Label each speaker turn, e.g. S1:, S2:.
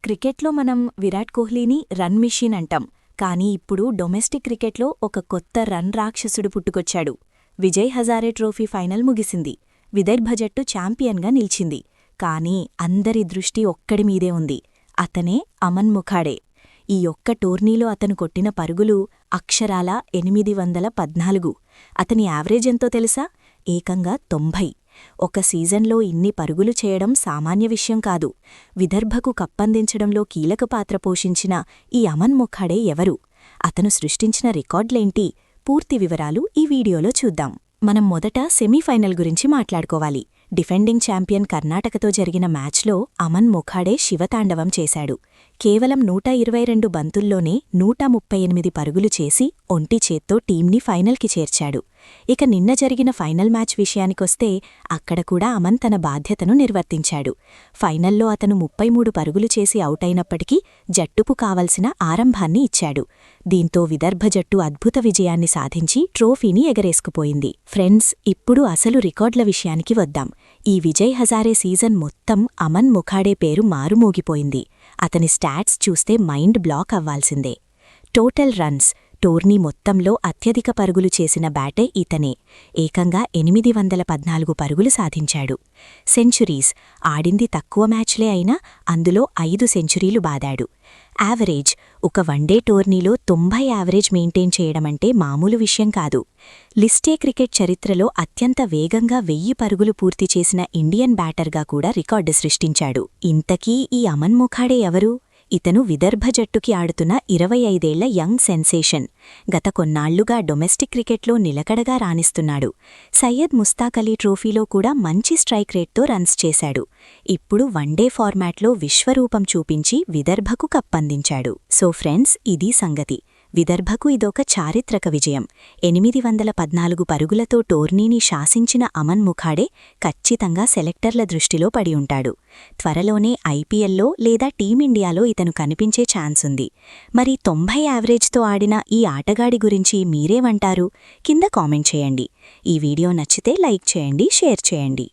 S1: క్రికెట్లో మనం Virat కోహ్లీని run machine అంటాం. కానీ ఇప్పుడు డొమెస్టిక్ క్రికెట్లో ఒక కొత్త రన్ రాక్షసుడు పుట్టుకొచ్చాడు. విజయ్ హజారే ట్రోఫీ ఫైనల్ ముగిసింది. విదర్భ జట్టు ఛాంపియన్గా నిలిచింది. కానీ అందరి దృష్టి ఒక్కడిమీదే ఉంది. అతనే అమన్ ముఖాడే. ఈ ఒక్క టోర్నీలో అతను కొట్టిన పరుగులు అక్షరాల 814. అతని యావరేజెంతో తెలుసా? ఏకంగా 90. ఒక సీజన్లో ఇన్ని పరుగులు చేయడం సామాన్య విషయం కాదు. విదర్భకు కప్పందించడంలో కీలక పాత్ర పోషించిన ఈ అమన్ ముఖాడే ఎవరు? అతను సృష్టించిన రికార్డులేంటి? పూర్తి వివరాలు ఈ వీడియోలో చూద్దాం. మనం మొదట సెమీఫైనల్ గురించి మాట్లాడుకోవాలి. డిఫెండింగ్ ఛాంపియన్ కర్ణాటకతో జరిగిన మ్యాచ్లో అమన్ ముఖాడే శివతాండవం చేశాడు. కేవలం 122 బంతుల్లోనే 138 పరుగులు చేసి ఒంటి చేత్తో టీంని ఫైనల్కి చేర్చాడు. ఇక నిన్న జరిగిన ఫైనల్ మ్యాచ్ విషయానికొస్తే అక్కడ కూడా అమన్ తన బాధ్యతను నిర్వర్తించాడు. ఫైనల్లో అతను 33 పరుగులు చేసి అవుటైనప్పటికీ జట్టుకు కావలసిన ఆరంభాన్ని ఇచ్చాడు. దీంతో విదర్భ జట్టు అద్భుత విజయాన్ని సాధించి ట్రోఫీని ఎగరేసుకుపోయింది. ఫ్రెండ్స్, ఇప్పుడు అసలు రికార్డుల విషయానికి వద్దాం. ఈ విజయ్ హజారే సీజన్ మొత్తం అమన్ ముఖాడే పేరు మారుమోగిపోయింది. అతని స్టాట్స్ చూస్తే మైండ్ బ్లాక్ అవ్వాల్సిందే. టోటల్ రన్స్, టోర్నీ మొత్తంలో అత్యధిక పరుగులు చేసిన బ్యాటే ఇతనే. ఏకంగా 814 పరుగులు సాధించాడు. సెంచురీస్, ఆడింది తక్కువ మ్యాచ్లే అయినా అందులో 5 సెంచురీలు బాదాడు. యావరేజ్, ఒక వన్డే టోర్నీలో 90 యావరేజ్ మెయింటైన్ చేయడమంటే మామూలు విషయం కాదు. లిస్టే క్రికెట్ చరిత్రలో అత్యంత వేగంగా 1000 పరుగులు పూర్తి చేసిన ఇండియన్ బ్యాటర్గా కూడా రికార్డు సృష్టించాడు. ఇంతకీ ఈ అమన్ ముఖాడే ఎవరు? ఇతను విదర్భ జట్టుకి ఆడుతున్న 25 ఏళ్ల యంగ్ సెన్సేషన్. గత కొన్నాళ్లుగా డొమెస్టిక్ క్రికెట్లో నిలకడగా రాణిస్తున్నాడు. సయ్యద్ ముస్తాక్ అలీ ట్రోఫీలో కూడా మంచి స్ట్రైక్ రేట్తో రన్స్ చేశాడు. ఇప్పుడు వన్డే ఫార్మాట్లో విశ్వరూపం చూపించి విదర్భకు కప్పందించాడు. సో ఫ్రెండ్స్, ఇది సంగతి. విదర్భకు ఇదొక చారిత్రక విజయం. 814 పరుగులతో టోర్నీని శాసించిన అమన్ ముఖాడే ఖచ్చితంగా సెలెక్టర్ల దృష్టిలో పడి ఉంటాడు. త్వరలోనే ఐపీఎల్లో లేదా టీమిండియాలో ఇతను కనిపించే ఛాన్స్ ఉంది. మరి 90 యావరేజ్తో ఆడిన ఈ ఆటగాడి గురించి మీరేమంటారు? కింద కామెంట్ చేయండి. ఈ వీడియో నచ్చితే లైక్ చేయండి, షేర్ చేయండి.